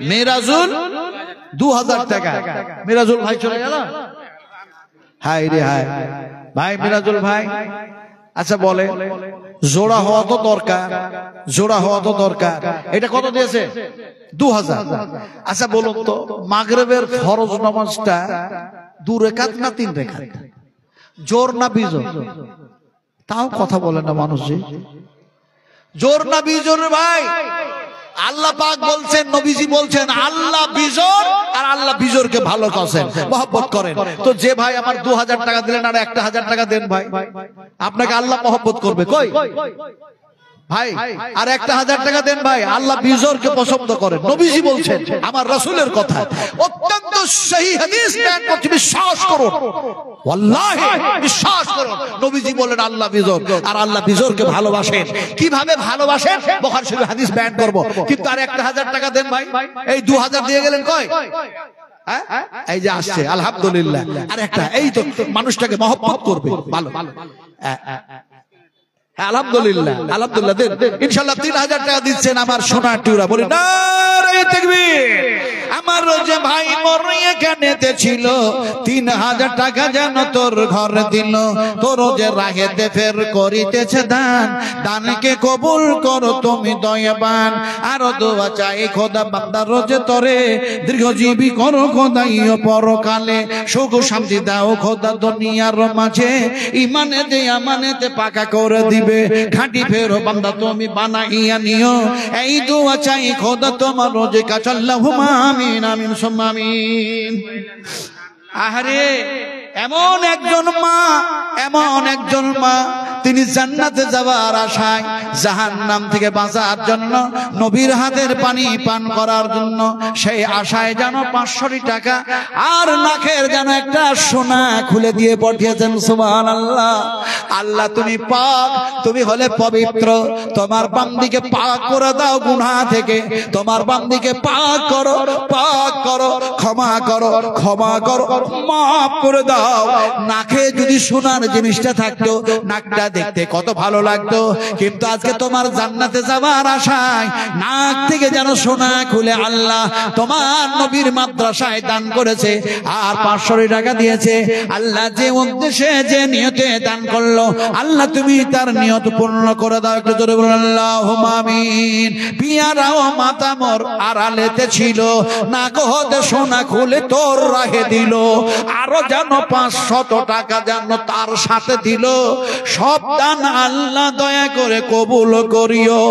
মেরাজুল 2000 টাকা। মেরাজুল ভাই চলে গেল। হাই রে হাই ভাই, মিরাজুল ভাই আচ্ছা বলে জোড়া হওয়া তো দরকার, জোড়া হওয়া তো দরকার। এটা কত দিয়েছে? 2000। আচ্ছা বলুন তো মাগরিবের ফরজ নামাজটা 2 রাকাত না 3 রাকাত? জোর না বিজোর? তাও কথা বলে না মানুষ। জোর না বিজোর ভাই? আল্লাহ পাক বলছেন, নবীজি বলছেন আল্লাহ বিজোর, আর আল্লাহ বিজোরকে ভালো করেন, মহব্বত করেন। তো যে ভাই আমার 2000 টাকা দিলেন আর 1000 টাকা দেন ভাই, আপনাকে আল্লাহ মহব্বত করবে কই ভাই? আর 1000 টাকা দেন ভাই, আল্লাহ বিজোরকে পছন্দ করেন। নবীজি বলছেন, আমার রাসূলের কথা, অত্যন্ত সহিহ হাদিস জ্ঞান করতে বিশ্বাস করুন, ওয়াল্লাহি বিশ্বাস করুন। নবীজি বলেন আল্লাহ বিজোর, আর আল্লাহ বিজোরকে ভালোবাসেন। কিভাবে ভালোবাসেন বুখারী শরীফ হাদিস বয়ান করব, কিন্তু আর 1000 টাকা দেন ভাই, এই 2000 দিয়ে গেলেন কই? এই যে আসছে আলহামদুলিল্লাহ, আর একটা এই তো মানুষটাকে মহব্বত করবে ভালো। আলহামদুলিল্লাহ আলহামদুলিল্লাহ দেন ইনশাআল্লাহ। 3000 টাকা দিচ্ছেন আমার সোনার টিউরা, বলি নারে তাকবীর। আমার যে ভাই মরে এখানেতে ছিল 3000 টাকা যেন তোর ঘর দিল, তোর যে রাহেতে ফের করিতেছে দান, দানকে কবুল করো তুমি দয়াবান। আর দোয়া চাই খোদা বান্দার রোজে তোরে দীর্ঘজীবী করো খোদাই পরকালে, সুখ শান্তি দাও খোদা দুনিয়ার মাঝে, ইমানেতে আমানেতে পাকা করে দিবে, খাঁটি ফেরো বান্দা তুমি বানাইয়া নিও। এই দোয়া চাই খোদা তোমার রোজে কাছে, আল্লাহুম্মা আমিন আমিন সুম্মা আমিন। আহারে এমন একজন মা, এমন একজন মা, তিনি জান্নাতে যাওয়ার আশায় জাহান্নাম থেকে বাঁচার জন্য, নবীর হাতের পানি পান করার জন্য, সেই আশায় যেন 500 টাকা আর নাকের যেন একটা সোনা খুলে দিয়ে পাঠিয়েছেন। সুবহানাল্লাহ। আল্লাহ তুমি পাক, তুমি হলে পবিত্র, তোমার বান্দিকে পাক করে দাও গুনাহ থেকে, তোমার বান্দিকে পাক করো, পাক করো, ক্ষমা করো, ক্ষমা করো, মাফ করে দাও। নাকে যদি সোনার জিনিসটা থাকতো, নাকটা দেখতে কত ভালো লাগতো, কিন্তু আজকে তোমার জান্নাতে যাওয়ার আশায় নাক থেকে যেন সোনা খুলে আল্লাহ তোমার নবীর মাদ্রাসায় দান করেছে, আর 500 টাকা দিয়েছে। আল্লাহ যে উদ্দেশ্যে যে নিয়তে দান করলো, আল্লাহ তুমি তার নিয়ত পূর্ণ করে দাও। একটু জোরে বলুন আল্লাহুম্মা আমিন। পিয়ারাও মাতা মোর আড়ালেতে ছিল, নাক হতে সোনা খুলে তোর রাহে দিল, আরো যেন 500 টাকা যেন তার সাথে দিল। সব দান আল্লাহ দয়া করে কবুল করিও,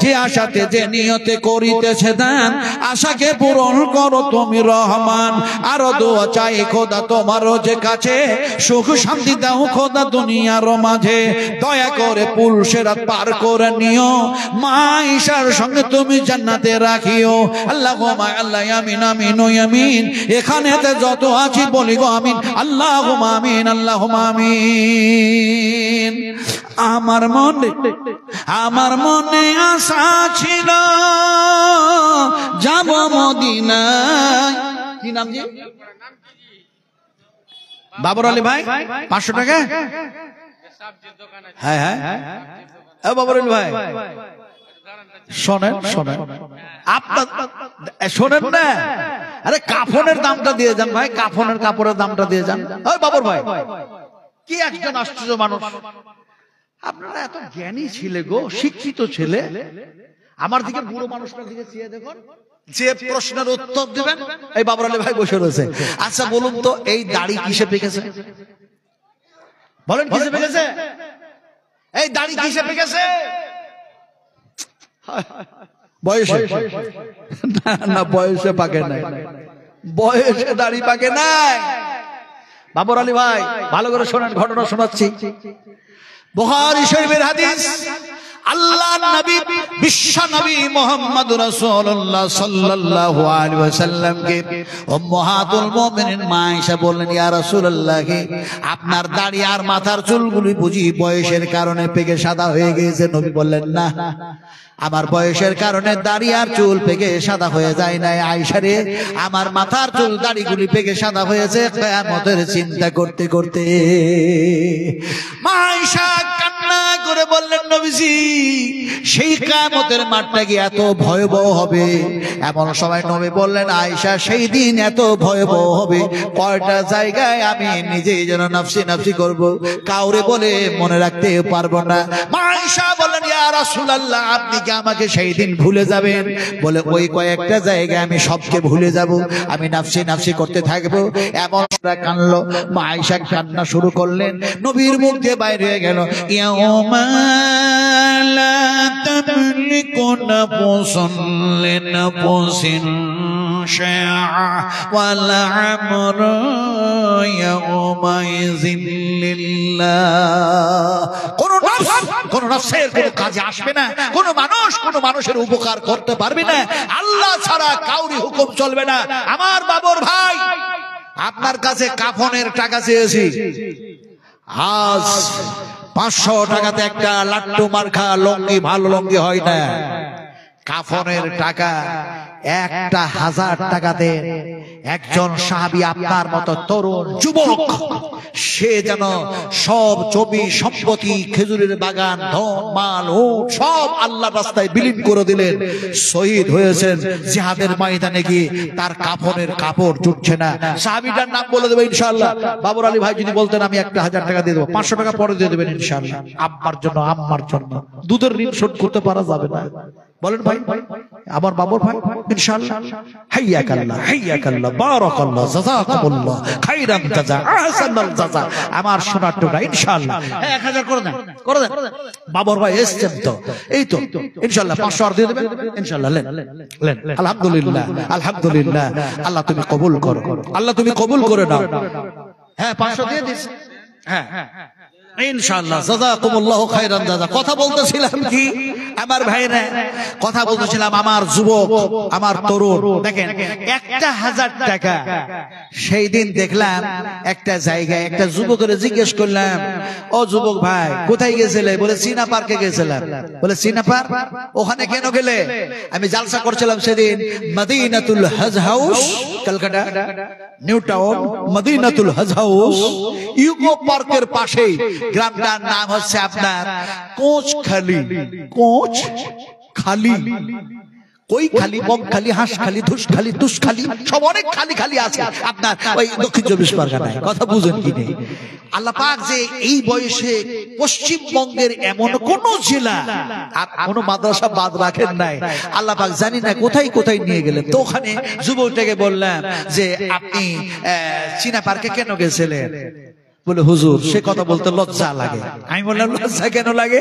যে আশাতে যে নিয়তে করিতেছে দান, আশাকে পূরণ করো তুমি রহমান। আরো দোয়া চাই খোদা তোমার যে কাছে, সুখ শান্তি দাও খোদা দুনিয়ার মাঝে, দয়া করে পুলসেরাত পার করে নিও, মা ঈশার সঙ্গে তুমি জান্নাতে রাখিও। আল্লাহুম্মা আল্লাহ আমিন আমিন ও আমিন। এখানেতে যত আছি বলি গো আমিন, আল্লাহুম্মা আমিন আল্লাহুম্মা আমিন। আমার মনে আশা ছিল যাব মদিনায়। কি নাম জি? বাবর আলী ভাই 500 টাকা। হ্যাঁ হ্যাঁ বাবর আলী ভাই শোনেন শোনেন, আপনার শোনেন না, আরে কাফনের দামটা দিয়ে যান ভাই, কাফনের কাপড়ের দামটা দিয়ে যান। ওই বাবর ভাই কি একজন আশ্চর্য মানুষ, আপনারা এত জ্ঞানী ছেলে গো, শিক্ষিত ছেলে। আমার দিকে বুড়ো মানুষটার দিকে চেয়ে দেখুন, যে প্রশ্নের উত্তর দিবেন এই বাবর আলী ভাই বসে রয়েছে। আচ্ছা বলুন তো এই দাড়ি কিসে পেকেছে? বলেন কিসে পেকেছে? এই দাড়ি কিসে পেকেছে? বয়সে না, বয়সে পাকে নাই, বয়সে দাড়ি পাকে নাই। বাবর আলী ভাই ভালো করে শোনেন, ঘটনা শোনাচ্ছি। বুখারী শরীফের হাদিস, আল্লাহ নবী বিশ্ব নবী মুহাম্মদ রাসূলুল্লাহ সাল্লাল্লাহু আলাইহি ওয়াসাল্লামকে উম্মাহাতুল মুমিনিন মা আয়েশা বললেন, ইয়া রাসূলুল্লাহ, আপনার দাড়ি আর মাথার চুলগুলি বুঝি বয়সের কারণে পেকে সাদা হয়ে গিয়েছে? নবী বললেন, না, আমার বয়সের কারণে দাড়ি আর চুল পেকে সাদা হয়ে যায় না আয়েশা রে, আমার মাথার চুল দাড়িগুলি পেকে সাদা হয়েছে কিয়ামতের চিন্তা করতে করতে। মা আয়েশা কান্না করে বললেন, নবীজি সেই কিয়ামতের মাঠটা কি এত ভয়াবহ হবে? এমন সময় নবী বললেন, আয়েশা সেই দিন এত ভয়াবহ হবে, কয়টা জায়গায় আমি নিজেই যেন নাফসি নাফসি করব, কাউরে বলে মনে রাখতে পারবো না। মা আয়েশা বললেন, ইয়া রাসূলুল্লাহ, আপনি কি আমাকে সেই দিন ভুলে যাবেন? বলে, ওই কয়েকটা জায়গায় আমি সবকে ভুলে যাব, আমি নাফসি নাফসি করতে থাকবো। এমন কানলো, মা আয়েশা কান্না শুরু করলেন, নবীর মুখ দিয়ে বাইরে হয়ে গেল, ইয়াউমা লা তামলিকু নাফসুন লিনাফসিন শাইআ ওয়াল আমরু ইয়াউমাইযিন লিল্লাহ। কোন নফসের কোন কাজে আসবে না, কোন মানুষের উপকার করতে পারবে না, আল্লাহ ছাড়া কাউরি হুকুম চলবে না। আমার বাবর ভাই, আপনার কাছে কাফনের টাকা চেয়েছি, আজ 500 টাকাতে একটা লাট্টু মার্কা লঙ্গি, ভালো লঙ্গি হয় না। কাফনের টাকা 1000 টাকাতে একজন সাহাবী, আপনার মতো তরুণ যুবক, সে যেন সব জমি সম্পত্তি, খেজুরের বাগান, ধন মাল, উট সব আল্লাহর রাস্তায় বিলীন করে দিলেন, শহীদ হয়েছেন জিহাদের ময়দানে গিয়ে। তার কাফনের কাপড় জুটছে না। সাহাবীটার নাম বলে দেবো ইনশাআল্লাহ। বাবর আলী ভাই যদি বলতেন আমি 1000 টাকা দিয়ে দেবো, 500 টাকা পরে দিয়ে দেবেন ইনশাআল্লাহ। আব্বার জন্য, আম্মার জন্য। দুধের ঋণ শোধ করতে পারা যাবে না, বলেন ভাই, আমার বাবর ভাই ইনশাআল্লাহ। হাইয়াকাল্লাহ, হাইয়াকাল্লাহ, বারাকাল্লাহ, জাযাকাল্লাহ খাইরান জাযা, আহসানাল জাযা। আমার সোনার টুকরা ইনশাআল্লাহ 1000 করে দেন, করে দেন। বাবর ভাই এসেছেন তো, এই তো ইনশাআল্লাহ 500 আর দিয়ে দেবেন ইনশাআল্লাহ। লেন লেন, আলহামদুলিল্লাহ, আলহামদুলিল্লাহ। আল্লাহ তুমি কবুল করো, আল্লাহ তুমি কবুল করে নাও। হ্যাঁ 500 দিয়ে দিস, হ্যাঁ ইনশাআল্লাহ, জাযাকুমুল্লাহু খাইরান জাযা। কথা বলতেছিলাম কি আমার ভাইরা, কথা বলতেছিলাম আমার যুবক, আমার তরুণ। দেখেন 1000 টাকা, সেই দিন দেখলাম একটা জায়গায় একটা যুবকের জিজ্ঞেস করলাম, ও যুবক ভাই কোথায় গেছিলে? বলে সিনা পার্কে গেছিলাম। বলে সিনা পার্ক, ওখানে কেন গেলে? আমি জালসা করছিলাম সেদিন মদিনাতুল হজ হাউস, কলকাতা নিউ টাউন, মদিনাতুল হজ হাউস ইউকো পার্কের পাশে। গ্রামটার নাম হচ্ছে আপনার কোচখালি। কোচখালি, কই খালি, বক খালি, হাঁস খালি, ধুস খালি, তুস খালি, সব অনেক খালি খালি আছে আপনার ওই দক্ষিণ 24 পরগনায়। কথা বুঝেন কি নেই? আল্লাহ পাক যে এই বয়সে পশ্চিমবঙ্গের এমন কোন জেলা আর কোন মাদ্রাসা বাদ রাখেন নাই। আল্লাহ পাক জানি না কোথায় কোথায় নিয়ে গেলেন। তো ওখানে যুবকটাকে বললাম যে আপনি চীনা পার্কে কেন গেছিলেন? বলে হুজুর সে কথা বলতে লজ্জা লাগে। আমি বললাম লজ্জা কেন লাগে?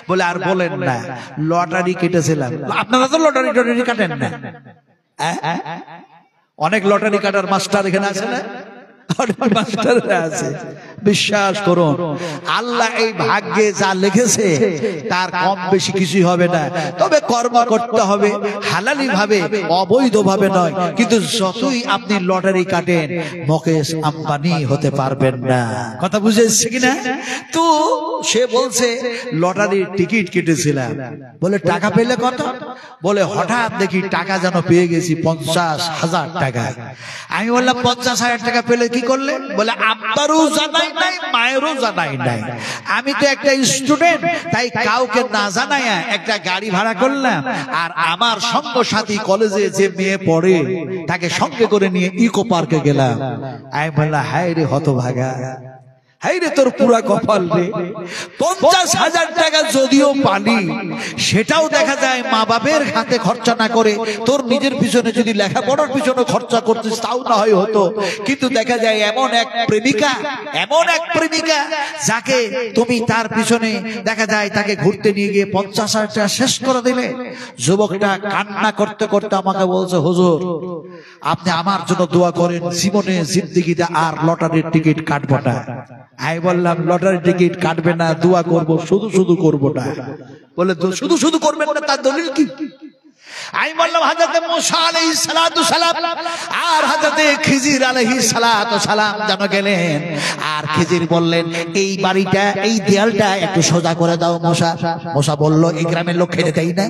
বলে আর বলেন না, লটারি কেটেছিলাম। আপনারা তো লটারি টটারি কাটেন না? অনেক লটারি কাটার মাস্টার এখানে আছে না? বিশ্বাস করুন, আল্লাহ এই ভাগ্যে যা লিখেছে তার কম বেশি কিছুই হবে না। তবে কর্ম করতে হবে হালালি ভাবে, অবৈধ ভাবে নয়। কিন্তু যতই আপনি লটারি কাটেন মুকেশ আম্বানি হতে পারবেন না। কথা বুঝে এসছে কিনা? তো সে বলছে লটারির টিকিট কেটেছিলাম। বলে টাকা পেলে কত? বলে হঠাৎ দেখি টাকা যেন পেয়ে গেছি 50,000 টাকা। আমি বললাম 50,000 টাকা পেলে কি করলে? বলে আব্বারও জানাই নাই, মায়েরও জানাই নাই। আমি তো একটা স্টুডেন্ট, তাই কাউকে না জানাইয়া একটা গাড়ি ভাড়া করলাম, আর আমার সঙ্গ সাথী কলেজে যে মেয়ে পড়ে তাকে সঙ্গে করে নিয়ে ইকো পার্কে গেলাম। আমি বললাম হায় রে হতভাগা, হাই রে তোর পুরা কপাল রে। 50,000 টাকা যদিও পালি, সেটাও দেখা যায় মা বাপের হাতে খরচা না করে তোর নিজের পিছনে যদি লেখাপড়ার পিছনে খরচা করতিস তাও না হয় হতো। কিন্তু দেখা যায় এমন এক প্রেমিকা যাকে তুমি তার পিছনে দেখা যায় তাকে ঘুরতে নিয়ে গিয়ে 50,000 টাকা শেষ করে দিলে। যুবকটা কান্না করতে করতে আমাকে বলছে, হুজুর আপনি আমার জন্য দোয়া করেন, জীবনে জিন্দেগিতে আর লটারির টিকিট কাটবো না। আমি বললাম লটারি টিকিট কাটবে না, দোয়া করব, শুধু শুধু করবো না। বলে শুধু শুধু করবেন না, তার দলিল কি? আমি বললাম হযরতে মুসা আলাইহিস সালাতু সালাম আর হযরতে খিজির আলাইহিস সালাতু সালাম যেন গেলেন। আর খিজির বললেন, এই বাড়িটা, এই দেয়ালটা একটু সোজা করে দাও মুসা। মুসা বলল, এই গ্রামের লোক খেতে দেয় না,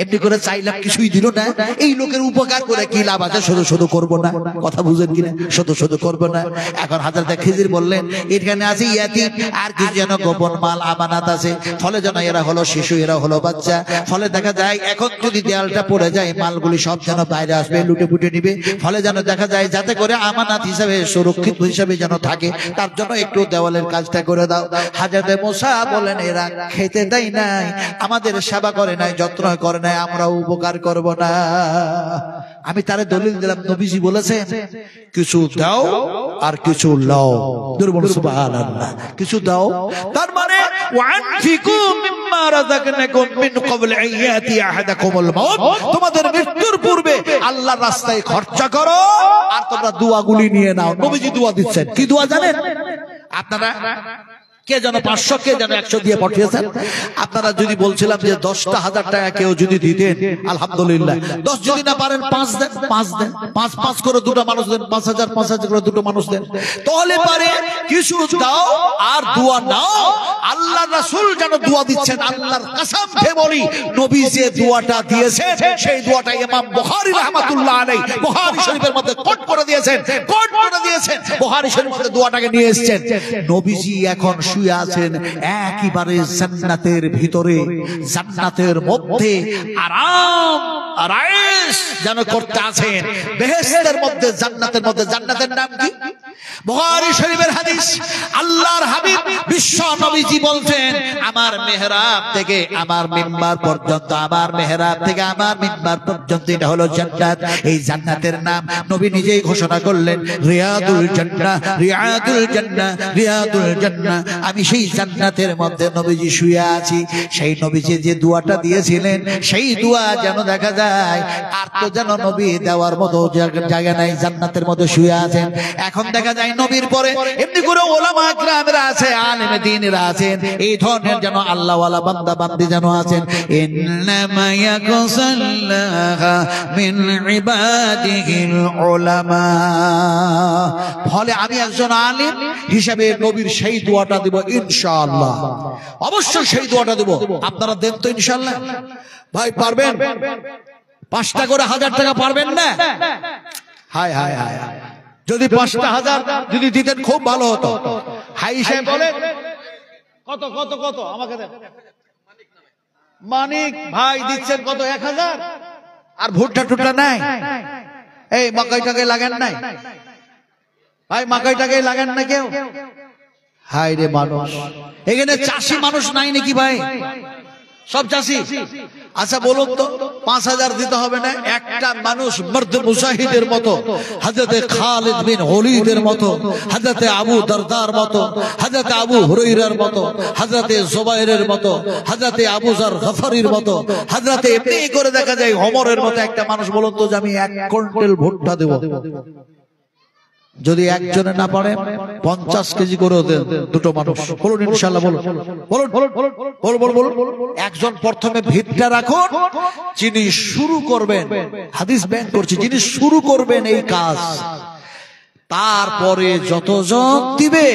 এমনি করে চাইলাম কিছুই দিল না, এই লোকের উপকার করে কি লাভ আছে, শুধু শুধু করবো না। কথা বুঝেন কিনা? শুধু শুধু করবো না। এখন হযরতে খিজির বললেন, এখানে আছে ইয়াতীম আর কিছু যেন গোপন মাল আমানাত আছে, ফলে যেন এরা হলো শিশু, এরা হলো বাচ্চা, ফলে দেখা যায় এখন যদি দেয়ালটা পড়ে যায় মালগুলি সব যেন বাইরে আসবে, লুটে পুটে নিবে, ফলে যেন দেখা যায় যাতে করে আমানাত হিসাবে সুরক্ষিত হিসাবে যেন থাকে, তার জন্য একটু দেওয়ালের কাজটা করে দাও। হযরতে মুসা বলেন, এরা খেতে দেয় নাই, আমাদের সেবা করে নাই, যত্ন করে নাই, আমরা উপকার করব না। আমি তারে দলিল দিলাম, নবীজি বলেছেন কিছু দাও আর কিছু লও। দুর্বল সুবহানাল্লাহ, কিছু দাও তার মানে ওয়ানফিকু মিম্মা রাযাকনাকুম মিন ক্বাবল আইয়াতি আহাদাকুমুল মাউত, তোমাদের মৃত্যুর পূর্বে আল্লাহর রাস্তায় খরচা করো আর তোমরা দোয়াগুলি নিয়ে নাও। নবীজি দোয়া দিচ্ছেন, কি দোয়া জানেন আপনারা? কে যেন 500, কে যেন 100 দিয়ে পাঠিয়েছেন। আপনারা যদি বলছিলাম যে 10,000 টাকা কেউ যদি দিতেন, আলহামদুলিল্লাহ। 10 যদি না পারেন 5 দেন, 5 দেন, 5 করে দুটো মানুষ দেন, 5,000 করে দুটো মানুষ দেন, তাহলে পারে কিছু দাও আর দোয়া নাও। আল্লাহ রাসূল যেন দোয়া দিচ্ছেন, আল্লাহর কসম খেয়ে বলি, নবী যে দোয়াটা দিয়েছেন সেই দোয়াটা ইমাম বুখারী রাহমাতুল্লাহ আলাইহি বুখারী শরীফের মধ্যে কোট করে দিয়েছেন, কোট করে দিয়েছেন, বুখারী শরীফের মধ্যে দোয়াটাকে নিয়ে এসেছেন। নবীজি এখন শুয়ে আছেন একেবারে জান্নাতের ভিতরে, জান্নাতের মধ্যে আরাম আরাইশ যেন করতে আছেন, বেহেশতের মধ্যে, জান্নাতের মধ্যে। জান্নাতের নাম কি? বুখারী শরীফের হাদিস। আল্লাহর হাবিব বিশ্ব নবীজি বলছেন, আমার মেহরাব থেকে আমার মিম্বার পর্যন্ত, আমার মেহরাব থেকে আমার মিম্বার পর্যন্ত এটা হলো জান্নাত। এই জান্নাতের নাম নবী নিজেই ঘোষণা করলেন, রিয়াদুল জান্নাহ, রিয়াদুল জান্নাহ, রিয়াদুল জান্নাহ। আমি সেই জান্নাতের মধ্যে নবীজি শুয়ে আছি। সেই নবীজি যে দোয়াটা দিয়েছিলেন সেই দোয়া যেন দেখা যায় আর তো যেন নবী দেওয়ার মতো জায়গা নাই, জান্নাতের মধ্যে শুয়ে আছেন। এখন দেখা যায় নবীর পরে এমনি করে ওলামা ইকরামরা আছে, আলেমে দ্বীনরা আছেন, এই ধরনের যেন আল্লাহ ওয়ালা বান্দা বান্দি যেন আছেন। ইন্নামা ইয়াকসাল্লাহা মিন ইবাদিহিল উলামা। ফলে আমি একজন আলেম হিসেবে নবীর সেই দোয়াটা দেব ইনশাআল্লাহ, অবশ্যই সেই দোয়াটা দেব। আপনারা দেন তো ইনশাআল্লাহ? ভাই পারবেন? 5টা করে 1000 টাকা পারবেন না? হায় হায় হায়, যদি 5টা 1000 যদি দিতেন খুব ভালো হতো। হাই সাহেব বলেন কত কত কত আমাকে দেন। মানিক ভাই দিচ্ছেন কত? 1000। আর ভুট্টা টুট্টা নাই? এই মাকাইটাকে লাগেন নাই ভাই? মাকাইটাকে লাগেন না কেউ? হায় রে মানুষ, এখানে চাষি মানুষ নাই নাকি ভাই? সব চাষি? আচ্ছা বলুন তো, 5000 দিতে হবে না? একটা মানুষ মর্দ মুজাহিদের মতো, হযরতে খালিদ বিন ওলীদের মতো, হযরতে আবু দারদার মতো, হযরতে আবু হুরায়রার মতো, হযরতে জুবাইরের মতো, হযরতে আবু যার গফারির মতো, হযরতে এমনি করে দেখা যায় ওমরের মতো একটা মানুষ বলুন তো যে আমি 1 কুইন্টাল ভুট্টা দেব। যদি একজনে না পারে 50 কেজি করে দেন দুটো মানুষ। বলুন ইনশাআল্লাহ, বলুন বলুন বলুন বলুন বলুন। একজন প্রথমে ভিতটা রাখুন, যিনি শুরু করবেন, হাদিস বয়ান করছি, যিনি শুরু করবেন এই কাজ, তারপরে যতজন দিবে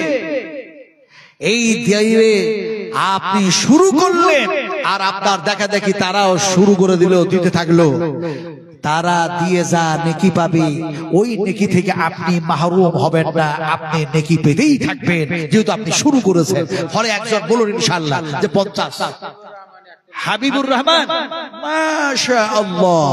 এই দিয়ে আপনি শুরু করলেন আর আপনার দেখা দেখি তারাও শুরু করে দিল, দিতে থাকলো, তারা দিয়ে যা নেকি পাবে ওই নেকি থেকে আপনি মাহরুম হবেন না, আপনি নেকি পেতেই থাকবেন যেহেতু আপনি শুরু করেছেন। ফলে একজন বলুন ইনশাআল্লাহ যে 50। হাবিবুর রহমান, মাশাআল্লাহ,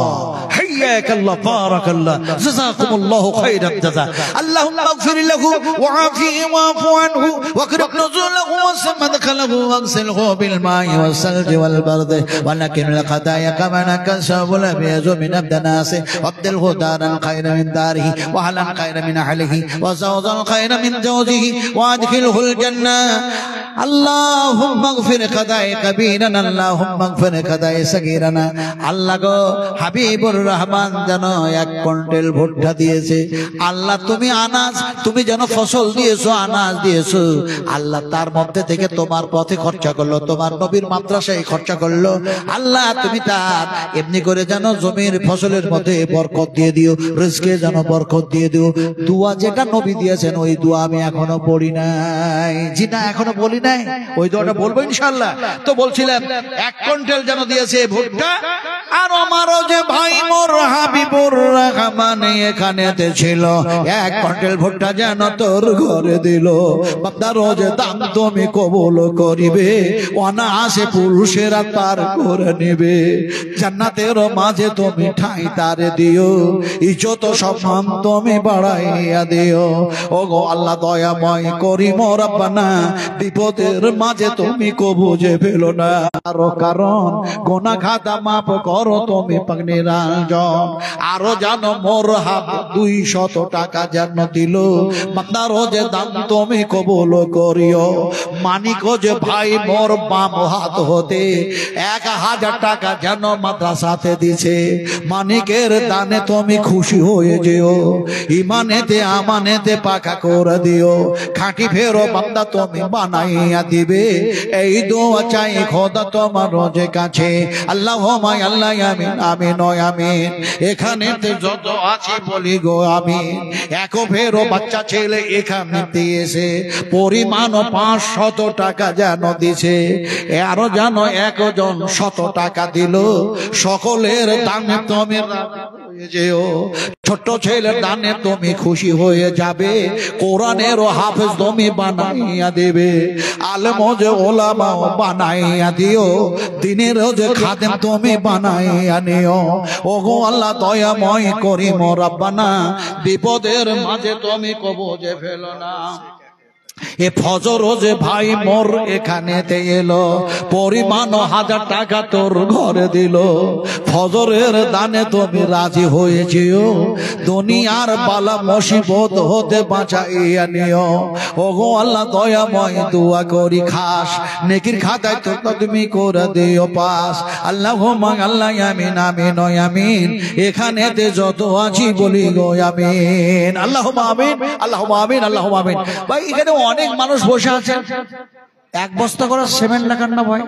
হাইয়াকাল্লাহ, বারাকাল্লাহ, জাযাকুমুল্লাহু খাইরান জাযা। আল্লাহুম্মা আগফির লাহু ওয়া আফিহি ওয়াফু আনহু ওয়া করিম নুজুলাহু ওয়া সামাদখালাহু ওয়াগসিলহু বিল মাই ওয়াস সালজি ওয়াল বারদ ওয়া নাকিল খাদায়া কামা নাকাসাবুল বিয়াজু মিন আবদানাসি ওয়াবদিলহু দারান খায়রা মিন দারিহি ওয়া হালান খায়রা মিন আহলিহি ওয়া যাওজান খায়রা মিন জাওজিহি ওয়া আদখিলহুল জান্নাহ। আল্লাহুম্মা আগফির খাদায়া কাবীরানা, আল্লাহুম্মা মাগফির খাদায়ে সাগীরানা। আল্লাহ গো হাবিবুর রহমান যেন 1 কুইন্টাল ভুট্টা দিয়েছে আল্লাহ, তুমি আনাজ, তুমি যেন ফসল দিয়েছো, আনাজ দিয়েছো আল্লাহ, তার মধ্যে থেকে তোমার পথে খরচা করলো, তোমার নবীর মাদ্রাসায় খরচা করলো আল্লাহ, তুমি তার এমনি করে যেন জমির ফসলের মধ্যে বরকত দিয়ে দিও, রিজকে যেন বরকত দিয়ে দিও। দোয়া যেটা নবী দিয়েছেন ওই দোয়া আমি এখনো পড়ি নাই। জি না, এখনো বলি নাই, ওই দোয়াটা বলবো ইনশাআল্লাহ। তো বলছিলাম 1 কুইন্টাল যেন দিয়েছে ভুট্টা। আর আমারও যে ভাই মোর হাবিবুর রহমান এখানেতে ছিল 1 কুইন্টাল ভুট্টা যেন তোর ঘরে দিল। বান্দার যে দাম তুমি কবুল করিবে, অনায়াসে পুরুষেরা পার করে নেবে, জান্নাতের মাঝে তুমি ঠাঁই তারে দিও, ইজ্জত সম্মান তুমি বাড়াইয়া দিও। ও গো আল্লাহ দয়াময় করিম রব্বানা, বিপদের মাঝে তুমি কবু যে ফেলো না, কারণ গুনাহ খাতা মাফ করো তুমি পাক নিরঞ্জন। আরো জানো মোর হাত 200 টাকা যেন দিল, বান্দার যে দাম তুমি কবুল করিও। মানিক যে ভাই মোর বাম হাত হতে 1000 টাকা যেন মাদ্রাসাতে দিছে, মানিকের দানে তুমি খুশি হয়ে যেও, ইমানেতে আমানেতে পাকা করে দিও, খাঁটি ফেরো বান্দা তুমি বানাইয়া দিবে। এই দোয়া চাই খোদা তোমার রোজে কাছে, আল্লাহুম্মা আল্লাহ আমিন আমিন ও আমিন। এখানেতে যত আছি বলি গো আমিন। এক ফেরো বাচ্চা ছেলে এখানেতে এসে পরিমাণ 500 টাকা যেন দিছে, আরো যেন 1 জন 100 টাকা দিল, সকলের দানে তুমি যেও, ছোট্ট ছেলের দানে তুমি খুশি হয়ে যাবে, কোরআনের হাফেজ তুমি বানাইয়া দেবে, আলেম যে ওলামা বানাইয়া দিও, দিনের যে খাদেম তুমি বানাইয়া নিও। ওগো আল্লাহ দয়াময় করিম রব্বানা, বিপদের মাঝে তুমি কবজে ফেলো না। এ ফজর যে ভাই মোর এখানেতে এলো, পরিমাণ 1000 টাকা তোর ঘরে দিল, ফজরের দানে তুমি রাজি হয়েছিও, দুনিয়ার বালা মুসিবত হতে বাঁচাইয়া নিও। ওগো আল্লাহ দয়াময় দোয়া করি খাস, নেকির খাতায় তো তুমি করে দিও পাস, আল্লাহুম্মা আল্লাহ আমিন আমিন ও আমিন। এখানেতে যত আছি বলি গো আমিন, আল্লাহুম্মা আমিন আল্লাহুম্মা আমিন আল্লাহুম্মা আমিন। ভাই এখানে অনেক মানুষ বসে আছেন, 1 বস্তা করে সিমেন্ট লাগান না ভাই,